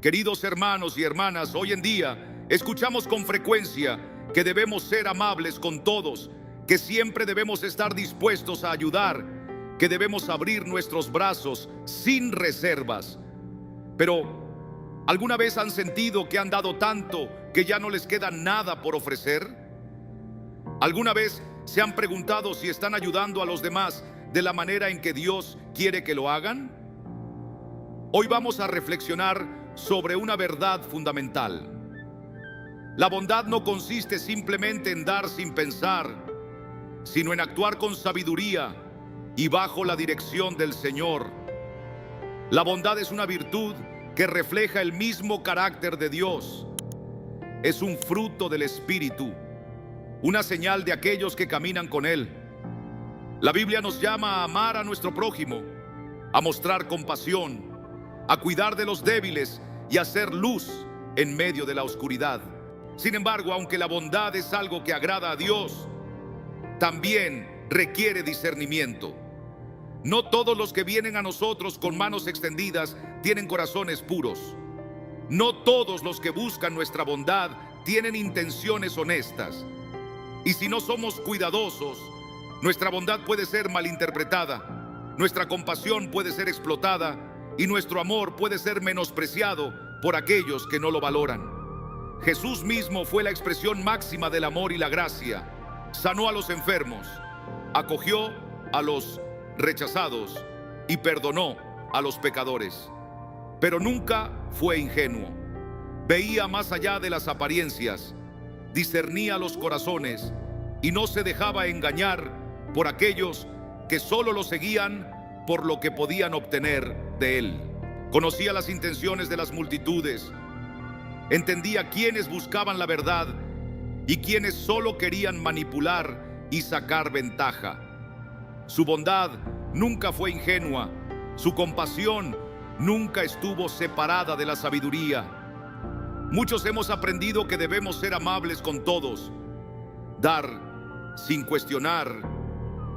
Queridos hermanos y hermanas, hoy en día escuchamos con frecuencia que debemos ser amables con todos, que siempre debemos estar dispuestos a ayudar, que debemos abrir nuestros brazos sin reservas. Pero, ¿alguna vez han sentido que han dado tanto que ya no les queda nada por ofrecer? ¿Alguna vez se han preguntado si están ayudando a los demás de la manera en que Dios quiere que lo hagan? Hoy vamos a reflexionar sobre una verdad fundamental. La bondad no consiste simplemente en dar sin pensar, sino en actuar con sabiduría y bajo la dirección del Señor. La bondad es una virtud que refleja el mismo carácter de Dios. Es un fruto del Espíritu, una señal de aquellos que caminan con Él. La Biblia nos llama a amar a nuestro prójimo, a mostrar compasión, a cuidar de los débiles y hacer luz en medio de la oscuridad. Sin embargo, aunque la bondad es algo que agrada a Dios, también requiere discernimiento. No todos los que vienen a nosotros con manos extendidas tienen corazones puros. No todos los que buscan nuestra bondad tienen intenciones honestas. Y si no somos cuidadosos, nuestra bondad puede ser malinterpretada, nuestra compasión puede ser explotada y nuestro amor puede ser menospreciado por aquellos que no lo valoran. Jesús mismo fue la expresión máxima del amor y la gracia. Sanó a los enfermos, acogió a los rechazados y perdonó a los pecadores. Pero nunca fue ingenuo. Veía más allá de las apariencias, discernía los corazones y no se dejaba engañar por aquellos que solo lo seguían por lo que podían obtener de él. Conocía las intenciones de las multitudes, entendía quiénes buscaban la verdad y quiénes solo querían manipular y sacar ventaja. Su bondad nunca fue ingenua, su compasión nunca estuvo separada de la sabiduría. Muchos hemos aprendido que debemos ser amables con todos, dar sin cuestionar,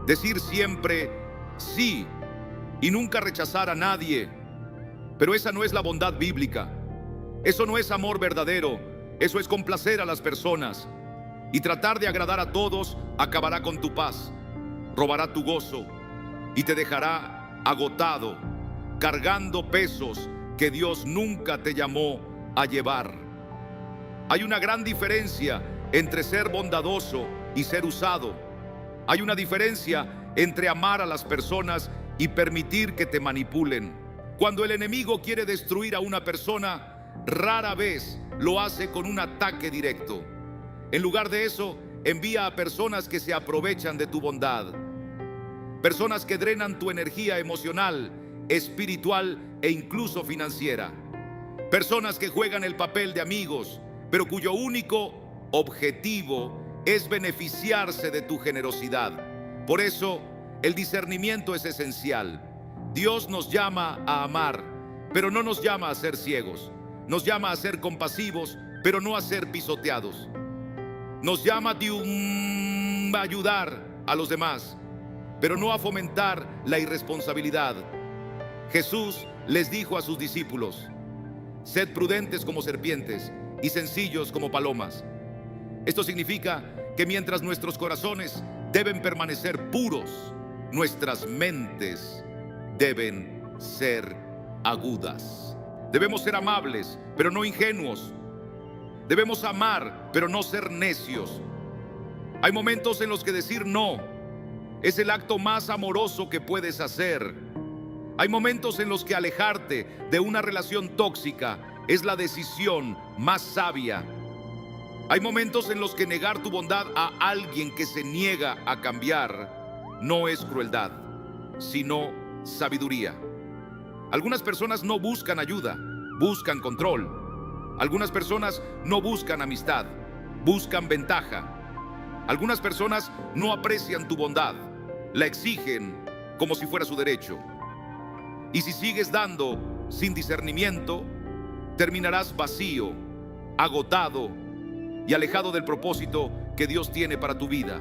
decir siempre sí y nunca rechazar a nadie. Pero esa no es la bondad bíblica. Eso no es amor verdadero. Eso es complacer a las personas. Y tratar de agradar a todos acabará con tu paz, robará tu gozo y te dejará agotado, cargando pesos que Dios nunca te llamó a llevar. Hay una gran diferencia entre ser bondadoso y ser usado. Hay una diferencia entre amar a las personas y permitir que te manipulen. Cuando el enemigo quiere destruir a una persona, rara vez lo hace con un ataque directo. En lugar de eso, envía a personas que se aprovechan de tu bondad. Personas que drenan tu energía emocional, espiritual e incluso financiera. Personas que juegan el papel de amigos, pero cuyo único objetivo es beneficiarse de tu generosidad. Por eso, el discernimiento es esencial. Dios nos llama a amar, pero no nos llama a ser ciegos. Nos llama a ser compasivos, pero no a ser pisoteados. Nos llama a ayudar a los demás, pero no a fomentar la irresponsabilidad. Jesús les dijo a sus discípulos: sed prudentes como serpientes y sencillos como palomas. Esto significa que mientras nuestros corazones deben permanecer puros, nuestras mentes deben ser agudas. Debemos ser amables, pero no ingenuos. Debemos amar, pero no ser necios. Hay momentos en los que decir no es el acto más amoroso que puedes hacer. Hay momentos en los que alejarte de una relación tóxica es la decisión más sabia. Hay momentos en los que negar tu bondad a alguien que se niega a cambiar no es crueldad, sino sabiduría. Algunas personas no buscan ayuda, buscan control. Algunas personas no buscan amistad, buscan ventaja. Algunas personas no aprecian tu bondad, la exigen como si fuera su derecho. Y si sigues dando sin discernimiento, terminarás vacío, agotado y alejado del propósito que Dios tiene para tu vida.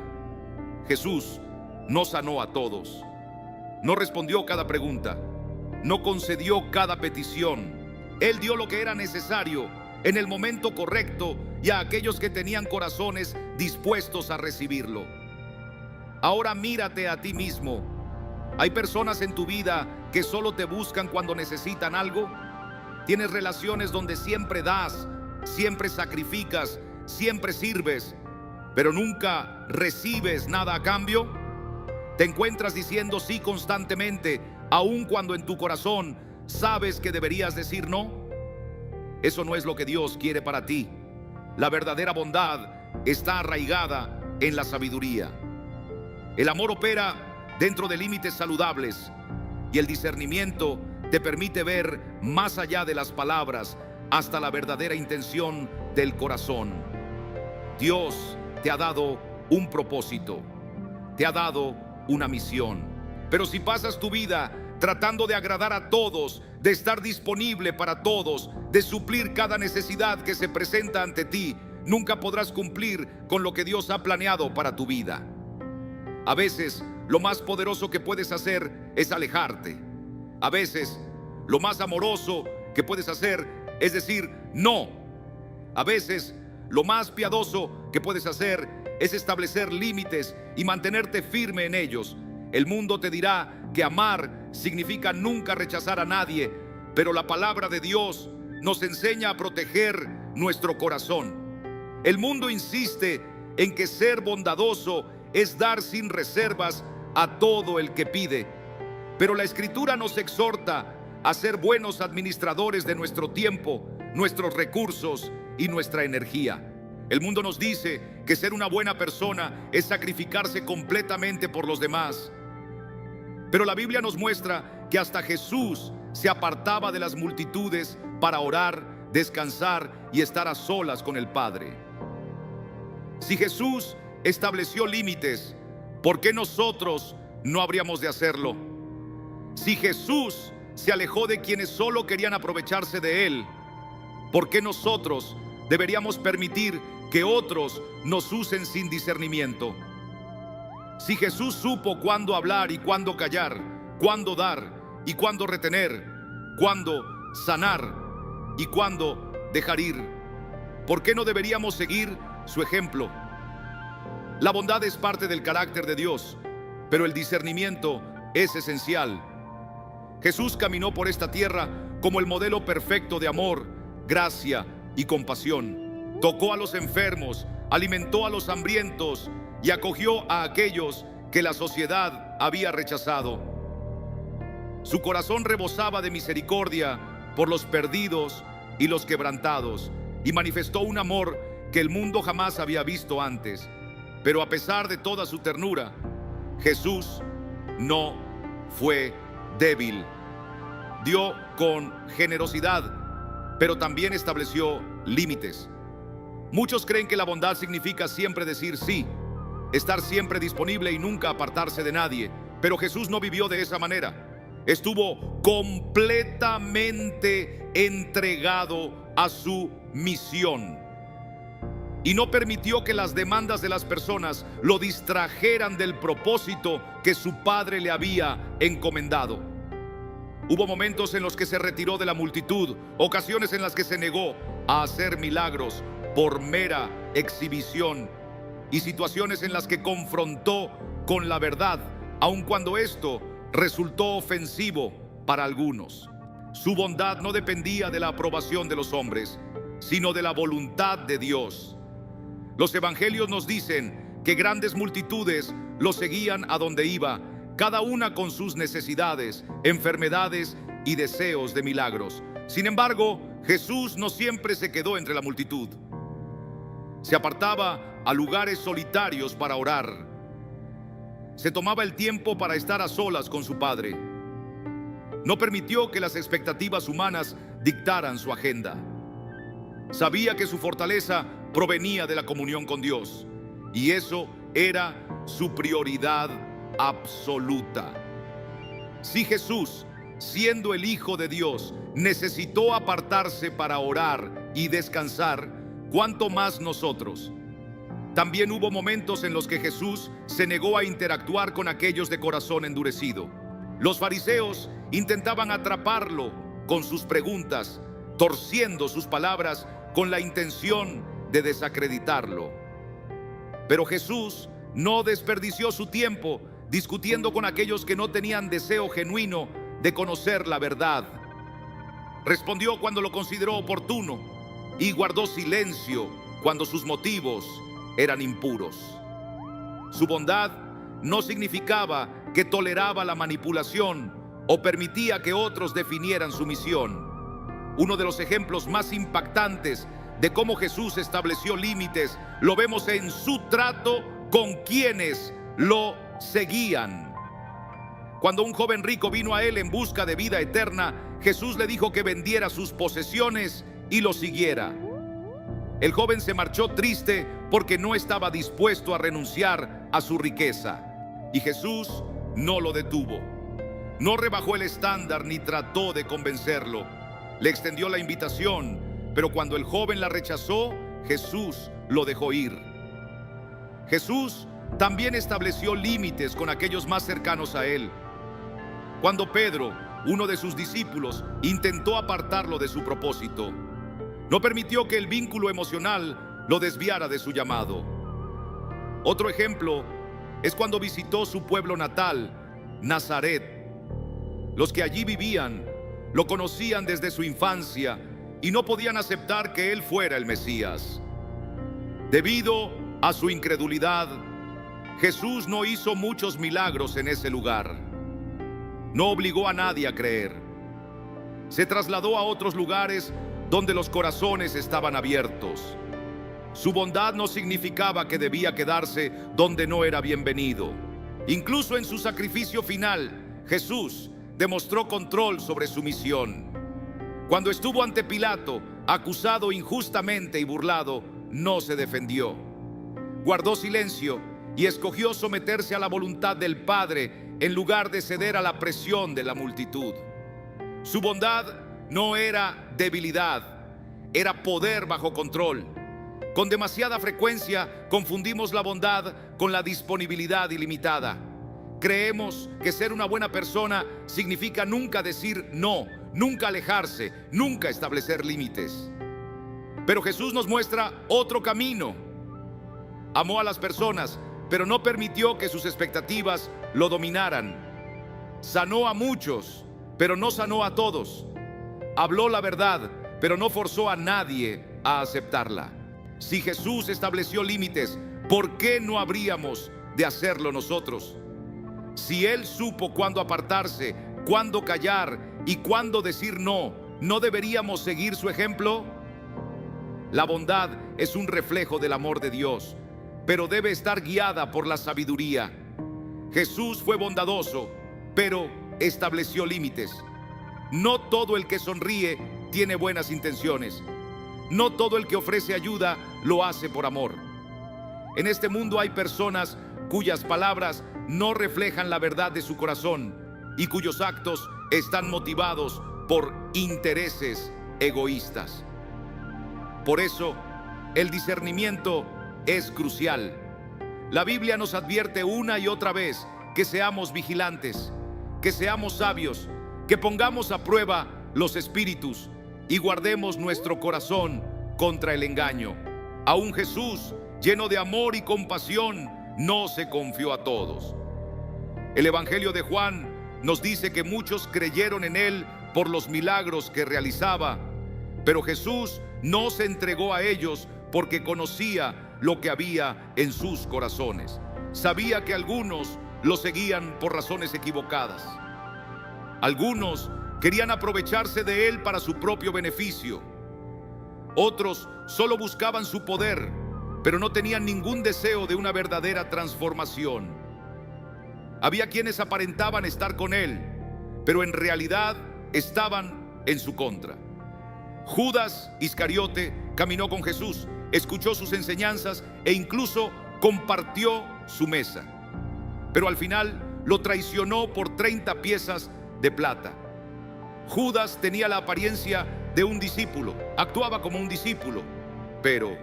Jesús no sanó a todos, no respondió cada pregunta, no concedió cada petición, Él dio lo que era necesario en el momento correcto y a aquellos que tenían corazones dispuestos a recibirlo. Ahora mírate a ti mismo. ¿Hay personas en tu vida que solo te buscan cuando necesitan algo? ¿Tienes relaciones donde siempre das, siempre sacrificas, siempre sirves, pero nunca recibes nada a cambio? ¿Te encuentras diciendo sí constantemente, aun cuando en tu corazón sabes que deberías decir no? Eso no es lo que Dios quiere para ti. La verdadera bondad está arraigada en la sabiduría. El amor opera dentro de límites saludables y el discernimiento te permite ver más allá de las palabras hasta la verdadera intención del corazón. Dios te ha dado un propósito, te ha dado una misión. Pero si pasas tu vida tratando de agradar a todos, de estar disponible para todos, de suplir cada necesidad que se presenta ante ti, nunca podrás cumplir con lo que Dios ha planeado para tu vida. A veces, lo más poderoso que puedes hacer es alejarte. A veces, lo más amoroso que puedes hacer es decir no. A veces, lo más piadoso que puedes hacer es establecer límites y mantenerte firme en ellos. El mundo te dirá que amar significa nunca rechazar a nadie, pero la palabra de Dios nos enseña a proteger nuestro corazón. El mundo insiste en que ser bondadoso es dar sin reservas a todo el que pide, pero la Escritura nos exhorta a ser buenos administradores de nuestro tiempo, nuestros recursos y nuestra energía. El mundo nos dice que ser una buena persona es sacrificarse completamente por los demás, pero la Biblia nos muestra que hasta Jesús se apartaba de las multitudes para orar, descansar y estar a solas con el Padre. Si Jesús estableció límites, ¿por qué nosotros no habríamos de hacerlo? Si Jesús se alejó de quienes solo querían aprovecharse de Él, ¿por qué nosotros deberíamos permitir que otros nos usen sin discernimiento? Si Jesús supo cuándo hablar y cuándo callar, cuándo dar y cuándo retener, cuándo sanar y cuándo dejar ir, ¿por qué no deberíamos seguir su ejemplo? La bondad es parte del carácter de Dios, pero el discernimiento es esencial. Jesús caminó por esta tierra como el modelo perfecto de amor, gracia y compasión. Tocó a los enfermos, alimentó a los hambrientos y acogió a aquellos que la sociedad había rechazado. Su corazón rebosaba de misericordia por los perdidos y los quebrantados, y manifestó un amor que el mundo jamás había visto antes. Pero a pesar de toda su ternura, Jesús no fue débil. Dio con generosidad, pero también estableció límites. Muchos creen que la bondad significa siempre decir sí, estar siempre disponible y nunca apartarse de nadie. Pero Jesús no vivió de esa manera. Estuvo completamente entregado a su misión y no permitió que las demandas de las personas lo distrajeran del propósito que su Padre le había encomendado. Hubo momentos en los que se retiró de la multitud, ocasiones en las que se negó a hacer milagros por mera exhibición, y situaciones en las que confrontó con la verdad, aun cuando esto resultó ofensivo para algunos. Su bondad no dependía de la aprobación de los hombres, sino de la voluntad de Dios. Los evangelios nos dicen que grandes multitudes lo seguían a donde iba, cada una con sus necesidades, enfermedades y deseos de milagros. Sin embargo, Jesús no siempre se quedó entre la multitud. Se apartaba a lugares solitarios para orar. Se tomaba el tiempo para estar a solas con su Padre. No permitió que las expectativas humanas dictaran su agenda. Sabía que su fortaleza provenía de la comunión con Dios, y eso era su prioridad absoluta. Si Jesús, siendo el Hijo de Dios, necesitó apartarse para orar y descansar, ¿cuánto más nosotros? También hubo momentos en los que Jesús se negó a interactuar con aquellos de corazón endurecido. Los fariseos intentaban atraparlo con sus preguntas, torciendo sus palabras con la intención de desacreditarlo. Pero Jesús no desperdició su tiempo discutiendo con aquellos que no tenían deseo genuino de conocer la verdad. Respondió cuando lo consideró oportuno y guardó silencio cuando sus motivos eran impuros. Su bondad no significaba que toleraba la manipulación o permitía que otros definieran su misión. Uno de los ejemplos más impactantes de cómo Jesús estableció límites lo vemos en su trato con quienes lo seguían. Cuando un joven rico vino a él en busca de vida eterna, Jesús le dijo que vendiera sus posesiones y lo siguiera. El joven se marchó triste porque no estaba dispuesto a renunciar a su riqueza. Y Jesús no lo detuvo. No rebajó el estándar ni trató de convencerlo. Le extendió la invitación, pero cuando el joven la rechazó, Jesús lo dejó ir. Jesús también estableció límites con aquellos más cercanos a él. Cuando Pedro, uno de sus discípulos, intentó apartarlo de su propósito, no permitió que el vínculo emocional lo desviara de su llamado. Otro ejemplo es cuando visitó su pueblo natal, Nazaret. Los que allí vivían lo conocían desde su infancia y no podían aceptar que él fuera el Mesías. Debido a su incredulidad, Jesús no hizo muchos milagros en ese lugar. No obligó a nadie a creer. Se trasladó a otros lugares donde los corazones estaban abiertos. Su bondad no significaba que debía quedarse donde no era bienvenido. Incluso en su sacrificio final, Jesús demostró control sobre su misión. Cuando estuvo ante Pilato, acusado injustamente y burlado, no se defendió. Guardó silencio y escogió someterse a la voluntad del Padre en lugar de ceder a la presión de la multitud. Su bondad no era debilidad, era poder bajo control. Con demasiada frecuencia confundimos la bondad con la disponibilidad ilimitada. Creemos que ser una buena persona significa nunca decir no, nunca alejarse, nunca establecer límites. Pero Jesús nos muestra otro camino. Amó a las personas, pero no permitió que sus expectativas lo dominaran. Sanó a muchos, pero no sanó a todos. Habló la verdad, pero no forzó a nadie a aceptarla. Si Jesús estableció límites, ¿por qué no habríamos de hacerlo nosotros? Si Él supo cuándo apartarse, cuándo callar y cuándo decir no, ¿no deberíamos seguir su ejemplo? La bondad es un reflejo del amor de Dios, pero debe estar guiada por la sabiduría. Jesús fue bondadoso, pero estableció límites. No todo el que sonríe tiene buenas intenciones. No todo el que ofrece ayuda lo hace por amor. En este mundo hay personas cuyas palabras no reflejan la verdad de su corazón y cuyos actos están motivados por intereses egoístas. Por eso, el discernimiento es crucial. La Biblia nos advierte una y otra vez que seamos vigilantes, que seamos sabios, que pongamos a prueba los espíritus y guardemos nuestro corazón contra el engaño. Aún Jesús, lleno de amor y compasión, no se confió a todos. El Evangelio de Juan nos dice que muchos creyeron en él por los milagros que realizaba, pero Jesús no se entregó a ellos porque conocía lo que había en sus corazones. Sabía que algunos lo seguían por razones equivocadas. Algunos querían aprovecharse de él para su propio beneficio. Otros solo buscaban su poder, pero no tenían ningún deseo de una verdadera transformación. Había quienes aparentaban estar con él, pero en realidad estaban en su contra. Judas Iscariote caminó con Jesús, escuchó sus enseñanzas e incluso compartió su mesa. Pero al final lo traicionó por 30 piezas de plata. Judas tenía la apariencia de un discípulo, actuaba como un discípulo, pero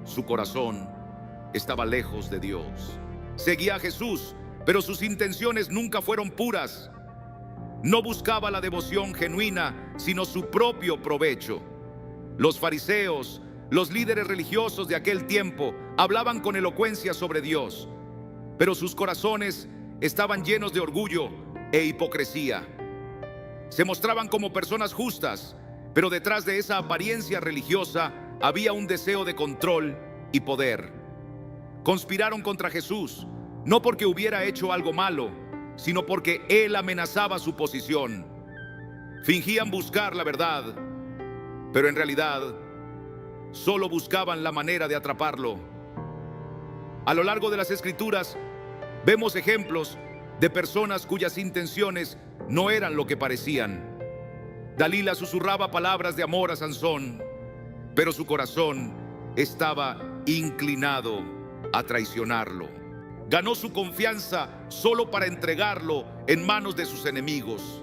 su corazón estaba lejos de Dios. Seguía a Jesús, pero sus intenciones nunca fueron puras. No buscaba la devoción genuina, sino su propio provecho. Los fariseos, los líderes religiosos de aquel tiempo, hablaban con elocuencia sobre Dios, pero sus corazones estaban llenos de orgullo e hipocresía. Se mostraban como personas justas, pero detrás de esa apariencia religiosa había un deseo de control y poder. Conspiraron contra Jesús, no porque hubiera hecho algo malo, sino porque Él amenazaba su posición. Fingían buscar la verdad, pero en realidad solo buscaban la manera de atraparlo. A lo largo de las Escrituras vemos ejemplos de personas cuyas intenciones no eran lo que parecían. Dalila susurraba palabras de amor a Sansón, pero su corazón estaba inclinado a traicionarlo. Ganó su confianza solo para entregarlo en manos de sus enemigos.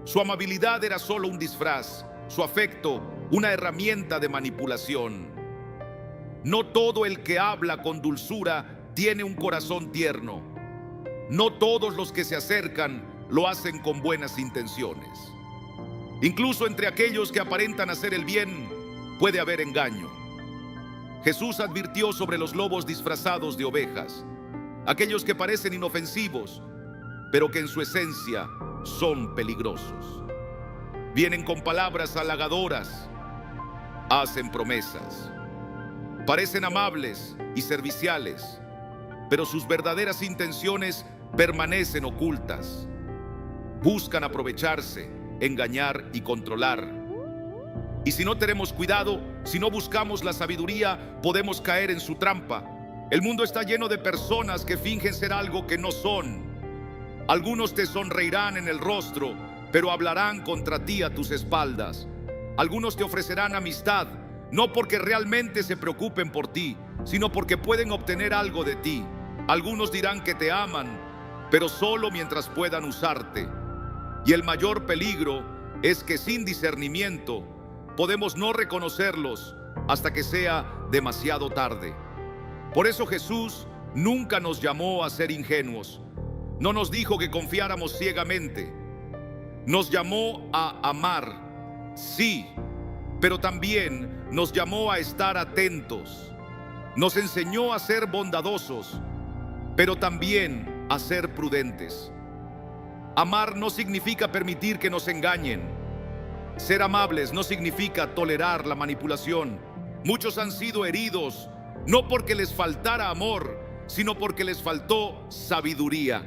Su amabilidad era solo un disfraz, su afecto una herramienta de manipulación. No todo el que habla con dulzura tiene un corazón tierno. No todos los que se acercan lo hacen con buenas intenciones. Incluso entre aquellos que aparentan hacer el bien puede haber engaño. Jesús advirtió sobre los lobos disfrazados de ovejas, aquellos que parecen inofensivos, pero que en su esencia son peligrosos. Vienen con palabras halagadoras, hacen promesas, parecen amables y serviciales, pero sus verdaderas intenciones permanecen ocultas. Buscan aprovecharse, engañar y controlar. Y si no tenemos cuidado, si no buscamos la sabiduría, podemos caer en su trampa. El mundo está lleno de personas que fingen ser algo que no son. Algunos te sonreirán en el rostro, pero hablarán contra ti a tus espaldas. Algunos te ofrecerán amistad, no porque realmente se preocupen por ti, sino porque pueden obtener algo de ti. Algunos dirán que te aman, pero solo mientras puedan usarte. Y el mayor peligro es que sin discernimiento podemos no reconocerlos hasta que sea demasiado tarde. Por eso Jesús nunca nos llamó a ser ingenuos. No nos dijo que confiáramos ciegamente. Nos llamó a amar, sí, pero también nos llamó a estar atentos. Nos enseñó a ser bondadosos, pero también a ser prudentes. Amar no significa permitir que nos engañen. Ser amables no significa tolerar la manipulación. Muchos han sido heridos, no porque les faltara amor, sino porque les faltó sabiduría.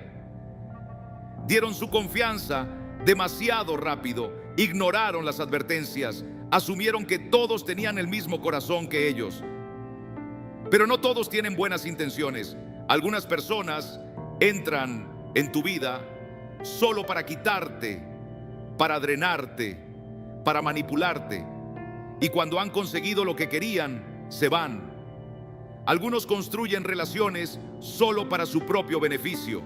Dieron su confianza demasiado rápido, ignoraron las advertencias, asumieron que todos tenían el mismo corazón que ellos. Pero no todos tienen buenas intenciones. Algunas personas entran en tu vida solo para quitarte, para drenarte, para manipularte. Y cuando han conseguido lo que querían, se van. Algunos construyen relaciones solo para su propio beneficio.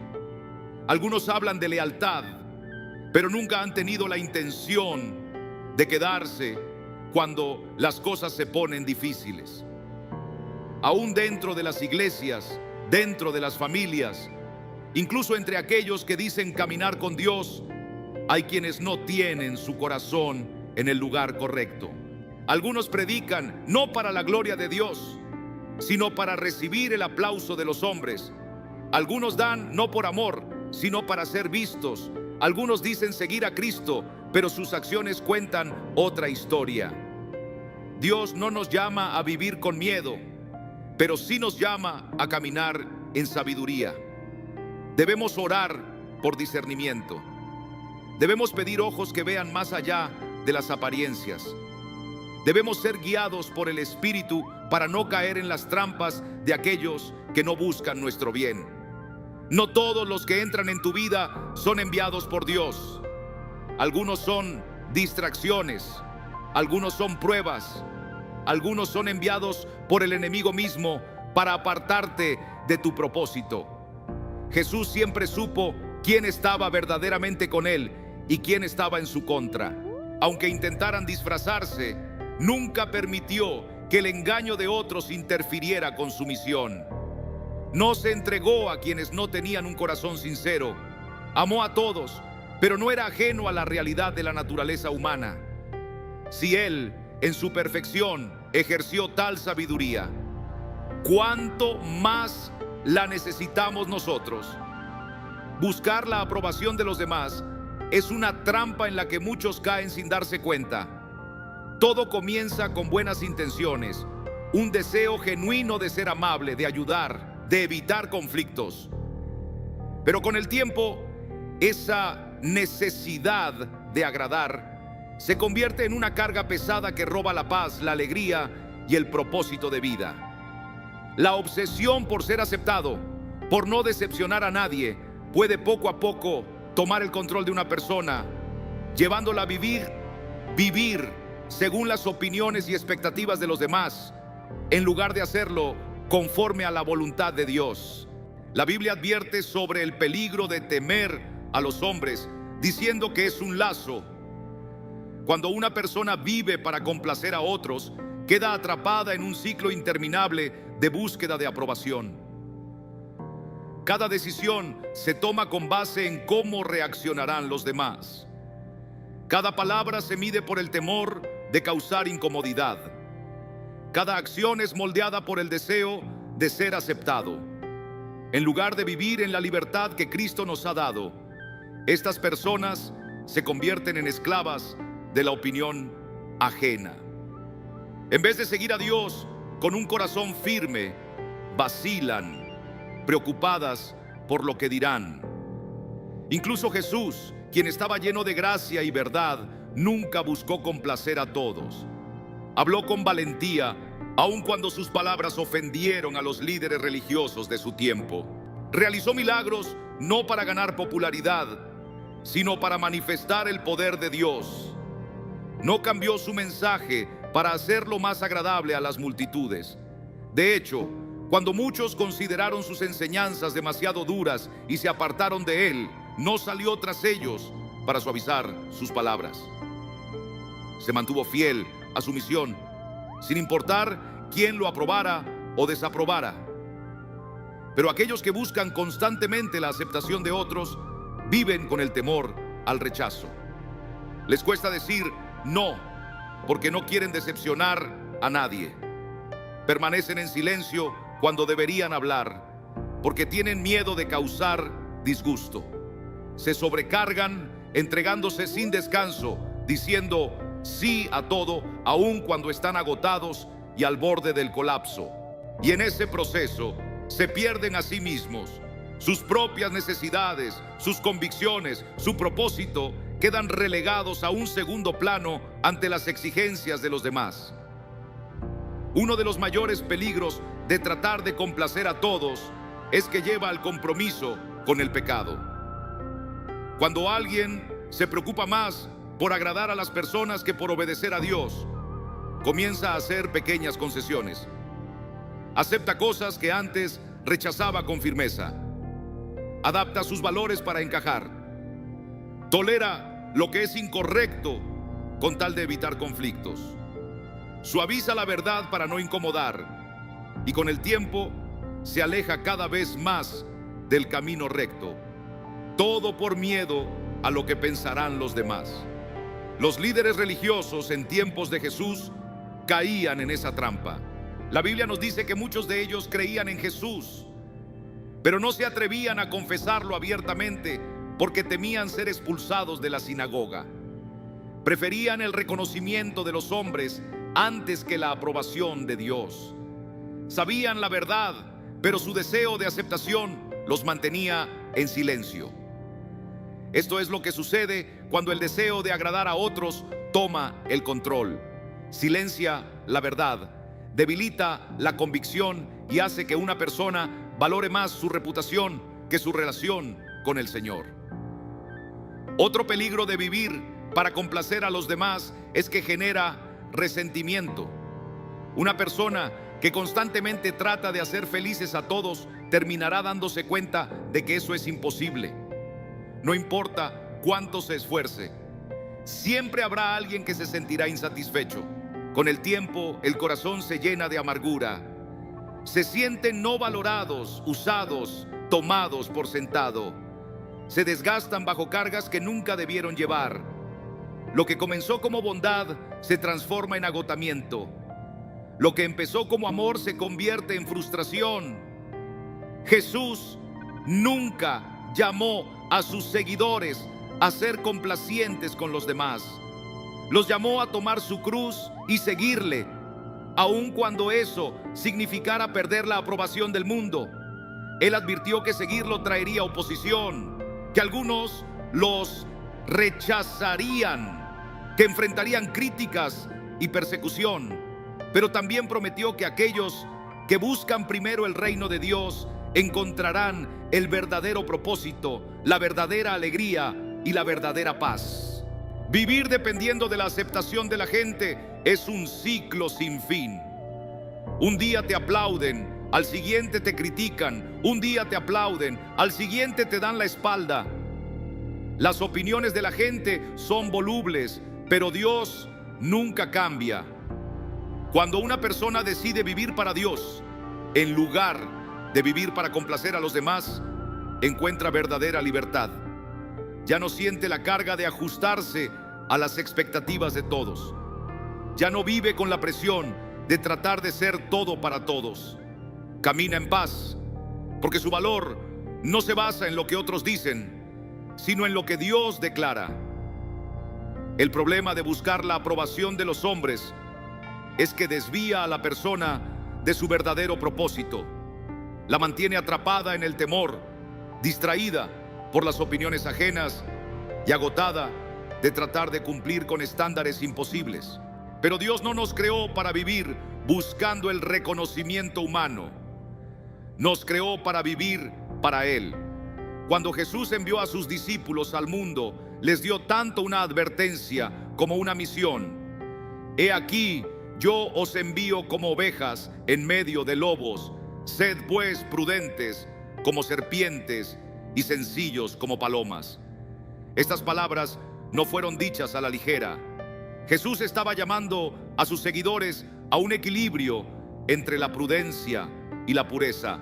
Algunos hablan de lealtad, pero nunca han tenido la intención de quedarse cuando las cosas se ponen difíciles. Aún dentro de las iglesias, dentro de las familias, incluso entre aquellos que dicen caminar con Dios, hay quienes no tienen su corazón en el lugar correcto. Algunos predican no para la gloria de Dios, sino para recibir el aplauso de los hombres. Algunos dan no por amor, sino para ser vistos. Algunos dicen seguir a Cristo, pero sus acciones cuentan otra historia. Dios no nos llama a vivir con miedo, pero sí nos llama a caminar en sabiduría. Debemos orar por discernimiento. Debemos pedir ojos que vean más allá de las apariencias. Debemos ser guiados por el Espíritu para no caer en las trampas de aquellos que no buscan nuestro bien. No todos los que entran en tu vida son enviados por Dios. Algunos son distracciones, algunos son pruebas, algunos son enviados por el enemigo mismo para apartarte de tu propósito. Jesús siempre supo quién estaba verdaderamente con él y quién estaba en su contra. Aunque intentaran disfrazarse, nunca permitió que el engaño de otros interfiriera con su misión. No se entregó a quienes no tenían un corazón sincero. Amó a todos, pero no era ajeno a la realidad de la naturaleza humana. Si Él, en su perfección, ejerció tal sabiduría, ¿cuánto más la necesitamos nosotros? Buscar la aprobación de los demás es una trampa en la que muchos caen sin darse cuenta. Todo comienza con buenas intenciones, un deseo genuino de ser amable, de ayudar, de evitar conflictos. Pero con el tiempo, esa necesidad de agradar se convierte en una carga pesada que roba la paz, la alegría y el propósito de vida. La obsesión por ser aceptado, por no decepcionar a nadie, puede poco a poco tomar el control de una persona, llevándola a vivir según las opiniones y expectativas de los demás, en lugar de hacerlo conforme a la voluntad de Dios. La Biblia advierte sobre el peligro de temer a los hombres, diciendo que es un lazo. Cuando una persona vive para complacer a otros, queda atrapada en un ciclo interminable de búsqueda de aprobación. Cada decisión se toma con base en cómo reaccionarán los demás. Cada palabra se mide por el temor de causar incomodidad. Cada acción es moldeada por el deseo de ser aceptado. En lugar de vivir en la libertad que Cristo nos ha dado, estas personas se convierten en esclavas de la opinión ajena. En vez de seguir a Dios con un corazón firme, vacilan, preocupadas por lo que dirán. Incluso Jesús, quien estaba lleno de gracia y verdad, nunca buscó complacer a todos. Habló con valentía, aun cuando sus palabras ofendieron a los líderes religiosos de su tiempo. Realizó milagros no para ganar popularidad, sino para manifestar el poder de Dios. No cambió su mensaje para hacerlo más agradable a las multitudes. De hecho, cuando muchos consideraron sus enseñanzas demasiado duras y se apartaron de él, no salió tras ellos para suavizar sus palabras. Se mantuvo fiel a su misión, sin importar quién lo aprobara o desaprobara. Pero aquellos que buscan constantemente la aceptación de otros viven con el temor al rechazo. Les cuesta decir no, porque no quieren decepcionar a nadie. Permanecen en silencio cuando deberían hablar, porque tienen miedo de causar disgusto. Se sobrecargan entregándose sin descanso, diciendo sí a todo, aun cuando están agotados y al borde del colapso. Y en ese proceso se pierden a sí mismos. Sus propias necesidades, sus convicciones, su propósito quedan relegados a un segundo plano ante las exigencias de los demás. Uno de los mayores peligros de tratar de complacer a todos es que lleva al compromiso con el pecado. Cuando alguien se preocupa más por agradar a las personas que por obedecer a Dios, comienza a hacer pequeñas concesiones. Acepta cosas que antes rechazaba con firmeza. Adapta sus valores para encajar. Tolera lo que es incorrecto con tal de evitar conflictos. Suaviza la verdad para no incomodar, y con el tiempo se aleja cada vez más del camino recto. Todo por miedo a lo que pensarán los demás. Los líderes religiosos en tiempos de Jesús caían en esa trampa. La Biblia nos dice que muchos de ellos creían en Jesús, pero no se atrevían a confesarlo abiertamente porque temían ser expulsados de la sinagoga. Preferían el reconocimiento de los hombres antes que la aprobación de Dios. Sabían la verdad, pero su deseo de aceptación los mantenía en silencio. Esto es lo que sucede cuando el deseo de agradar a otros toma el control. Silencia la verdad, debilita la convicción y hace que una persona valore más su reputación que su relación con el Señor. Otro peligro de vivir para complacer a los demás es que genera resentimiento. Una persona que constantemente trata de hacer felices a todos terminará dándose cuenta de que eso es imposible. No importa cuánto se esfuerce, siempre habrá alguien que se sentirá insatisfecho. Con el tiempo, el corazón se llena de amargura. Se sienten no valorados, usados, tomados por sentado. se desgastan bajo cargas que nunca debieron llevar. Lo que comenzó como bondad se transforma en agotamiento. Lo que empezó como amor se convierte en frustración. Jesús nunca llamó a sus seguidores a ser complacientes con los demás. Los llamó a tomar su cruz y seguirle, aun cuando eso significara perder la aprobación del mundo. Él advirtió que seguirlo traería oposición, que algunos los rechazarían, que enfrentarían críticas y persecución. Pero también prometió que aquellos que buscan primero el reino de Dios encontrarán el verdadero propósito, la verdadera alegría y la verdadera paz. Vivir dependiendo de la aceptación de la gente es un ciclo sin fin. Un día te aplauden, al siguiente te critican, un día te aplauden, al siguiente te dan la espalda. Las opiniones de la gente son volubles, pero Dios nunca cambia. Cuando una persona decide vivir para Dios, en lugar de vivir para complacer a los demás, encuentra verdadera libertad. Ya no siente la carga de ajustarse a las expectativas de todos. Ya no vive con la presión de tratar de ser todo para todos. Camina en paz, porque su valor no se basa en lo que otros dicen, sino en lo que Dios declara. El problema de buscar la aprobación de los hombres es que desvía a la persona de su verdadero propósito. La mantiene atrapada en el temor, distraída por las opiniones ajenas y agotada de tratar de cumplir con estándares imposibles. Pero Dios no nos creó para vivir buscando el reconocimiento humano. Nos creó para vivir para Él. Cuando Jesús envió a sus discípulos al mundo, les dio tanto una advertencia como una misión. He aquí, yo os envío como ovejas en medio de lobos. Sed pues prudentes como serpientes y sencillos como palomas. Estas palabras no fueron dichas a la ligera. Jesús estaba llamando a sus seguidores a un equilibrio entre la prudencia y la pureza,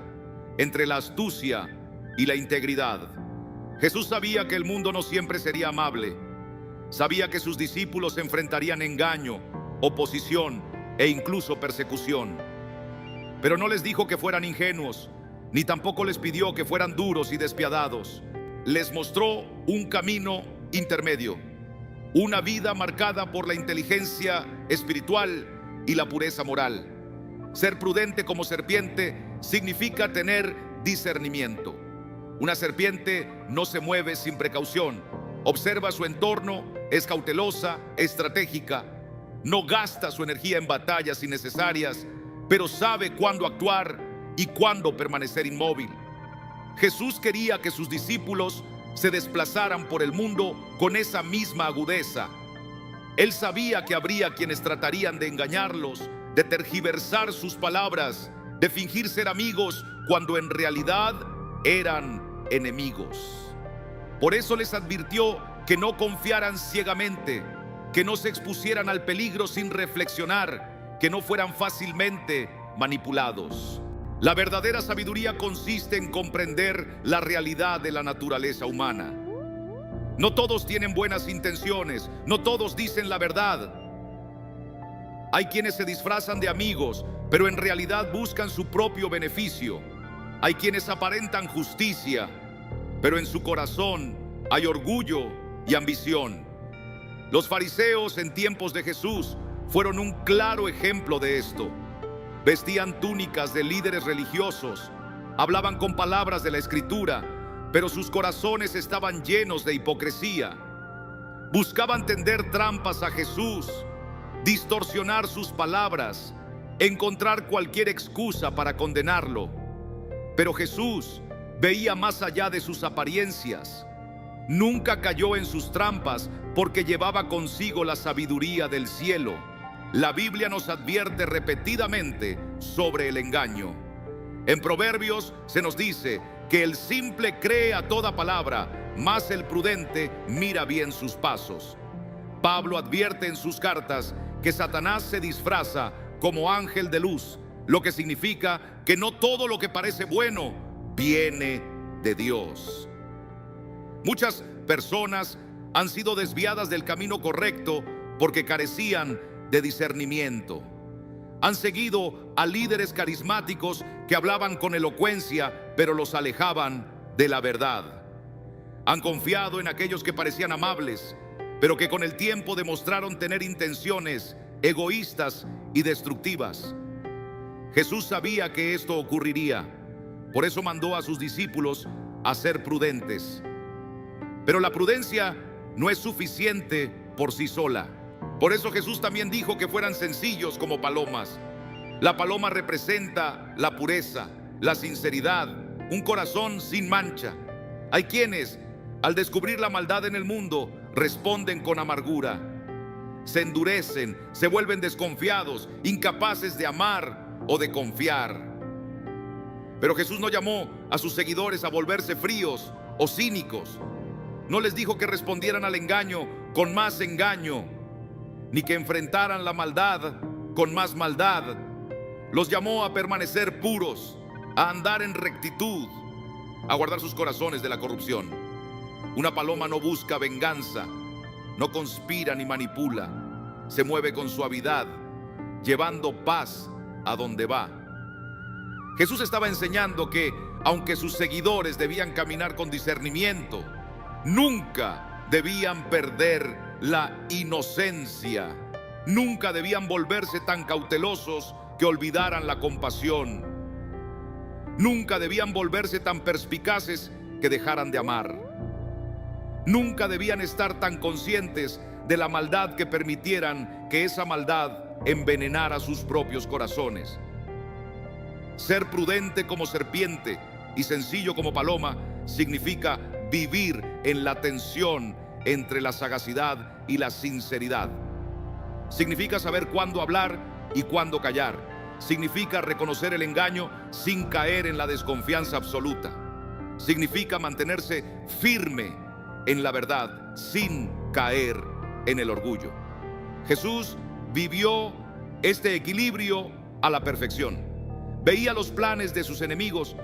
entre la astucia y la integridad. Jesús sabía que el mundo no siempre sería amable. Sabía que sus discípulos enfrentarían engaño, oposición e incluso persecución. Pero no les dijo que fueran ingenuos, ni tampoco les pidió que fueran duros y despiadados. Les mostró un camino intermedio, una vida marcada por la inteligencia espiritual y la pureza moral. Ser prudente como serpiente significa tener discernimiento. Una serpiente no se mueve sin precaución, observa su entorno, es cautelosa, estratégica, no gasta su energía en batallas innecesarias, pero sabe cuándo actuar y cuándo permanecer inmóvil. Jesús quería que sus discípulos se desplazaran por el mundo con esa misma agudeza. Él sabía que habría quienes tratarían de engañarlos, de tergiversar sus palabras, de fingir ser amigos cuando en realidad eran enemigos. Por eso les advirtió que no confiaran ciegamente, que no se expusieran al peligro sin reflexionar, que no fueran fácilmente manipulados. La verdadera sabiduría consiste en comprender la realidad de la naturaleza humana. No todos tienen buenas intenciones, no todos dicen la verdad. Hay quienes se disfrazan de amigos, pero en realidad buscan su propio beneficio. Hay quienes aparentan justicia, pero en su corazón hay orgullo y ambición. Los fariseos en tiempos de Jesús fueron un claro ejemplo de esto. Vestían túnicas de líderes religiosos, hablaban con palabras de la Escritura, pero sus corazones estaban llenos de hipocresía. Buscaban tender trampas a Jesús, distorsionar sus palabras, encontrar cualquier excusa para condenarlo. Pero Jesús veía más allá de sus apariencias. Nunca cayó en sus trampas porque llevaba consigo la sabiduría del cielo. La Biblia nos advierte repetidamente sobre el engaño. En Proverbios se nos dice que el simple cree a toda palabra, mas el prudente mira bien sus pasos. Pablo advierte en sus cartas que Satanás se disfraza como ángel de luz, lo que significa que no todo lo que parece bueno viene de Dios. Muchas personas han sido desviadas del camino correcto porque carecían de discernimiento. Han seguido a líderes carismáticos que hablaban con elocuencia, pero los alejaban de la verdad. Han confiado en aquellos que parecían amables, pero que con el tiempo demostraron tener intenciones egoístas y destructivas. Jesús sabía que esto ocurriría, por eso mandó a sus discípulos a ser prudentes. Pero la prudencia no es suficiente por sí sola. Por eso Jesús también dijo que fueran sencillos como palomas. La paloma representa la pureza, la sinceridad, un corazón sin mancha. Hay quienes, al descubrir la maldad en el mundo, responden con amargura. Se endurecen, se vuelven desconfiados, incapaces de amar o de confiar. Pero Jesús no llamó a sus seguidores a volverse fríos o cínicos. No les dijo que respondieran al engaño con más engaño, ni que enfrentaran la maldad con más maldad. Los llamó a permanecer puros, a andar en rectitud, a guardar sus corazones de la corrupción. Una paloma no busca venganza, no conspira ni manipula, se mueve con suavidad, llevando paz a donde va. Jesús estaba enseñando que, aunque sus seguidores debían caminar con discernimiento, nunca debían perder la inocencia. Nunca debían volverse tan cautelosos que olvidaran la compasión. Nunca debían volverse tan perspicaces que dejaran de amar. Nunca debían estar tan conscientes de la maldad que permitieran que esa maldad envenenara sus propios corazones. Ser prudente como serpiente y sencillo como paloma significa vivir en la tensión entre la sagacidad y la sinceridad. Significa saber cuándo hablar y cuándo callar. Significa reconocer el engaño sin caer en la desconfianza absoluta. Significa mantenerse firme en la verdad sin caer en el orgullo. Jesús vivió este equilibrio a la perfección. Veía los planes de sus enemigos,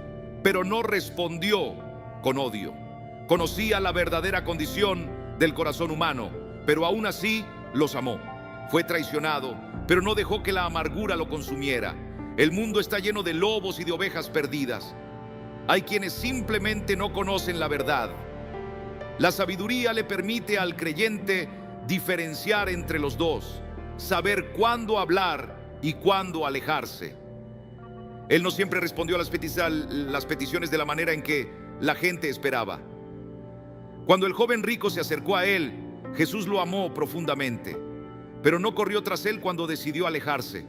pero no respondió con odio. Conocía la verdadera condición del corazón humano, pero aún así los amó. Fue traicionado, pero no dejó que la amargura lo consumiera. El mundo está lleno de lobos y de ovejas perdidas. Hay quienes simplemente no conocen la verdad. La sabiduría le permite al creyente diferenciar entre los dos, saber cuándo hablar y cuándo alejarse. Él no siempre respondió a las peticiones de la manera en que la gente esperaba. Cuando el joven rico se acercó a él, Jesús lo amó profundamente, pero no corrió tras él cuando decidió alejarse.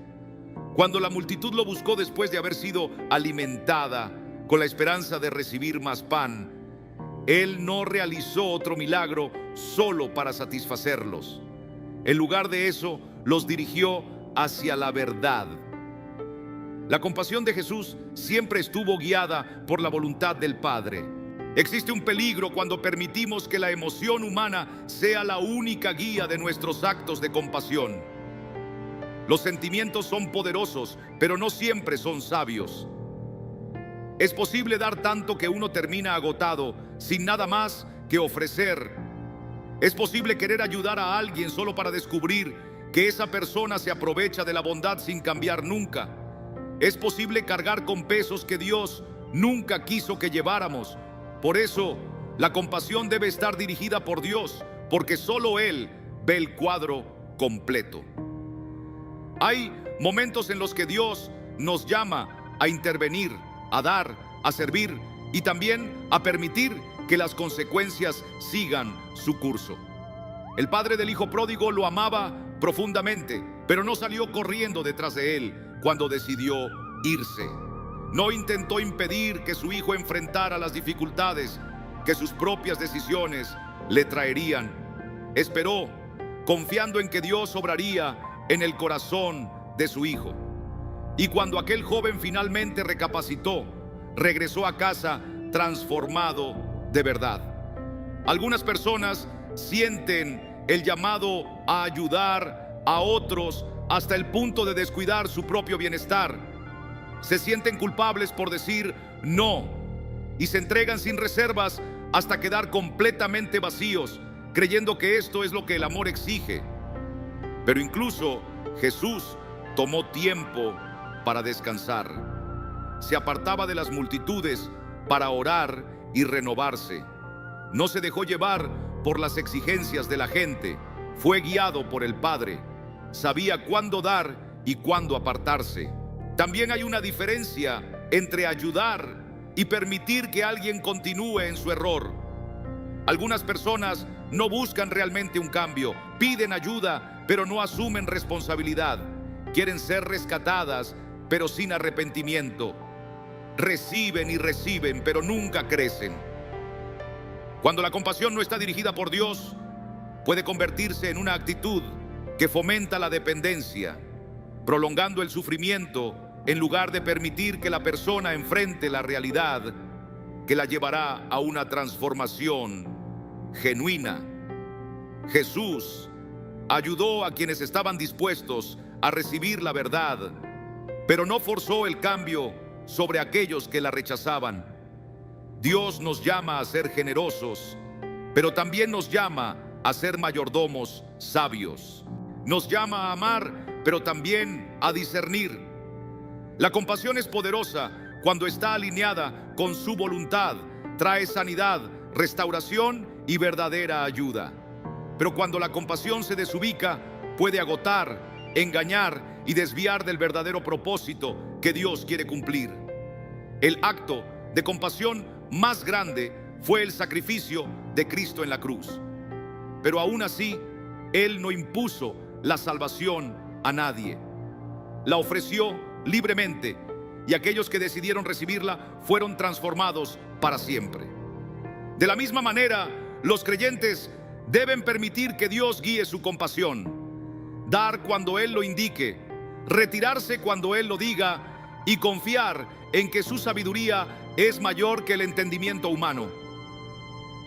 Cuando la multitud lo buscó después de haber sido alimentada con la esperanza de recibir más pan, él no realizó otro milagro solo para satisfacerlos. En lugar de eso, los dirigió hacia la verdad. La compasión de Jesús siempre estuvo guiada por la voluntad del Padre. Existe un peligro cuando permitimos que la emoción humana sea la única guía de nuestros actos de compasión. Los sentimientos son poderosos, pero no siempre son sabios. Es posible dar tanto que uno termina agotado, sin nada más que ofrecer. Es posible querer ayudar a alguien solo para descubrir que esa persona se aprovecha de la bondad sin cambiar nunca. Es posible cargar con pesos que Dios nunca quiso que lleváramos. Por eso, la compasión debe estar dirigida por Dios, porque solo Él ve el cuadro completo. Hay momentos en los que Dios nos llama a intervenir, a dar, a servir y también a permitir que las consecuencias sigan su curso. El padre del hijo pródigo lo amaba profundamente, pero no salió corriendo detrás de él cuando decidió irse. No intentó impedir que su hijo enfrentara las dificultades que sus propias decisiones le traerían. Esperó, confiando en que Dios obraría en el corazón de su hijo. Y cuando aquel joven finalmente recapacitó, regresó a casa transformado de verdad. Algunas personas sienten el llamado a ayudar a otros hasta el punto de descuidar su propio bienestar. Se sienten culpables por decir no y se entregan sin reservas hasta quedar completamente vacíos, creyendo que esto es lo que el amor exige. Pero incluso Jesús tomó tiempo para descansar. Se apartaba de las multitudes para orar y renovarse. No se dejó llevar por las exigencias de la gente. Fue guiado por el Padre. Sabía cuándo dar y cuándo apartarse. También hay una diferencia entre ayudar y permitir que alguien continúe en su error. Algunas personas no buscan realmente un cambio, piden ayuda, pero no asumen responsabilidad. Quieren ser rescatadas, pero sin arrepentimiento. Reciben y reciben, pero nunca crecen. Cuando la compasión no está dirigida por Dios, puede convertirse en una actitud que fomenta la dependencia, prolongando el sufrimiento en lugar de permitir que la persona enfrente la realidad que la llevará a una transformación genuina. Jesús ayudó a quienes estaban dispuestos a recibir la verdad, pero no forzó el cambio sobre aquellos que la rechazaban. Dios nos llama a ser generosos, pero también nos llama a ser mayordomos sabios. Nos llama a amar, pero también a discernir. La compasión es poderosa cuando está alineada con su voluntad. Trae sanidad, restauración y verdadera ayuda. Pero cuando la compasión se desubica, puede agotar, engañar y desviar del verdadero propósito que Dios quiere cumplir. El acto de compasión más grande fue el sacrificio de Cristo en la cruz. Pero aún así, Él no impuso la salvación a nadie. La ofreció libremente, y aquellos que decidieron recibirla fueron transformados para siempre. De la misma manera, los creyentes deben permitir que Dios guíe su compasión, dar cuando Él lo indique, retirarse cuando Él lo diga y confiar en que su sabiduría es mayor que el entendimiento humano.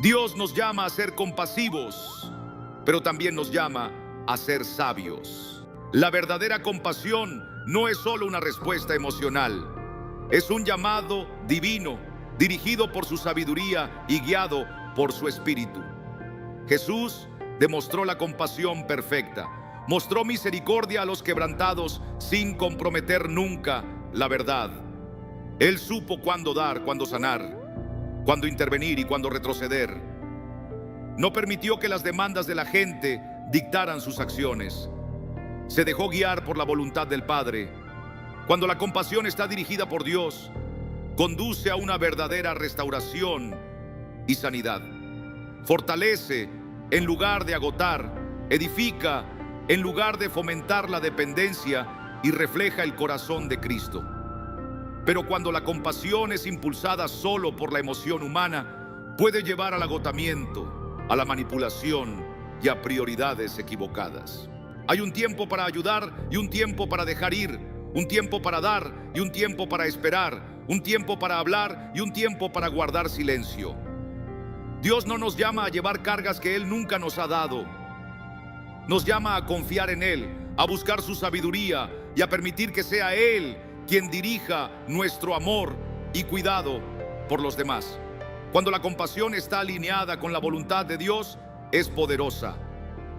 Dios nos llama a ser compasivos, pero también nos llama a ser sabios. La verdadera compasión no es solo una respuesta emocional, es un llamado divino, dirigido por su sabiduría y guiado por su espíritu. Jesús demostró la compasión perfecta, mostró misericordia a los quebrantados sin comprometer nunca la verdad. Él supo cuándo dar, cuándo sanar, cuándo intervenir y cuándo retroceder. No permitió que las demandas de la gente dictaran sus acciones. Se dejó guiar por la voluntad del Padre. Cuando la compasión está dirigida por Dios, conduce a una verdadera restauración y sanidad. Fortalece en lugar de agotar, edifica en lugar de fomentar la dependencia y refleja el corazón de Cristo. Pero cuando la compasión es impulsada solo por la emoción humana, puede llevar al agotamiento, a la manipulación y a prioridades equivocadas. Hay un tiempo para ayudar y un tiempo para dejar ir, un tiempo para dar y un tiempo para esperar, un tiempo para hablar y un tiempo para guardar silencio. Dios no nos llama a llevar cargas que Él nunca nos ha dado. Nos llama a confiar en Él, a buscar su sabiduría y a permitir que sea Él quien dirija nuestro amor y cuidado por los demás. Cuando la compasión está alineada con la voluntad de Dios, es poderosa.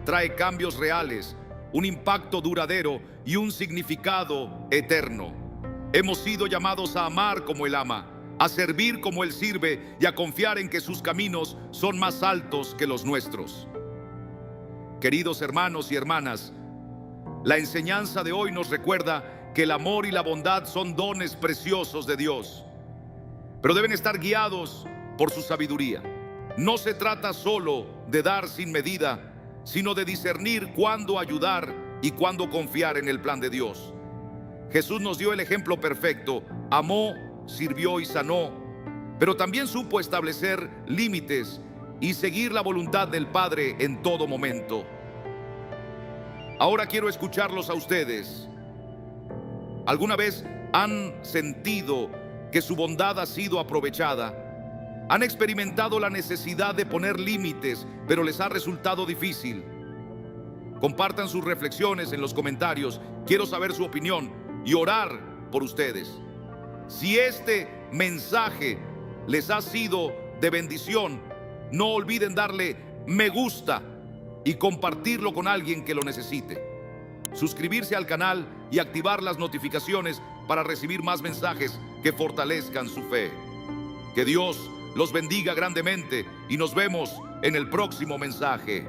Trae cambios reales, un impacto duradero y un significado eterno. Hemos sido llamados a amar como Él ama, a servir como Él sirve y a confiar en que sus caminos son más altos que los nuestros. Queridos hermanos y hermanas, la enseñanza de hoy nos recuerda que el amor y la bondad son dones preciosos de Dios, pero deben estar guiados por su sabiduría. No se trata solo de dar sin medida, sino de discernir cuándo ayudar y cuándo confiar en el plan de Dios. Jesús nos dio el ejemplo perfecto: amó, sirvió y sanó, pero también supo establecer límites y seguir la voluntad del Padre en todo momento. Ahora quiero escucharlos a ustedes. ¿Alguna vez han sentido que su bondad ha sido aprovechada? ¿Han experimentado la necesidad de poner límites, pero les ha resultado difícil? Compartan sus reflexiones en los comentarios. Quiero saber su opinión y orar por ustedes. Si este mensaje les ha sido de bendición, No olviden darle me gusta y compartirlo con alguien que lo necesite. Suscribirse al canal y activar las notificaciones para recibir más mensajes que fortalezcan su fe. Que Dios los bendiga grandemente y nos vemos en el próximo mensaje.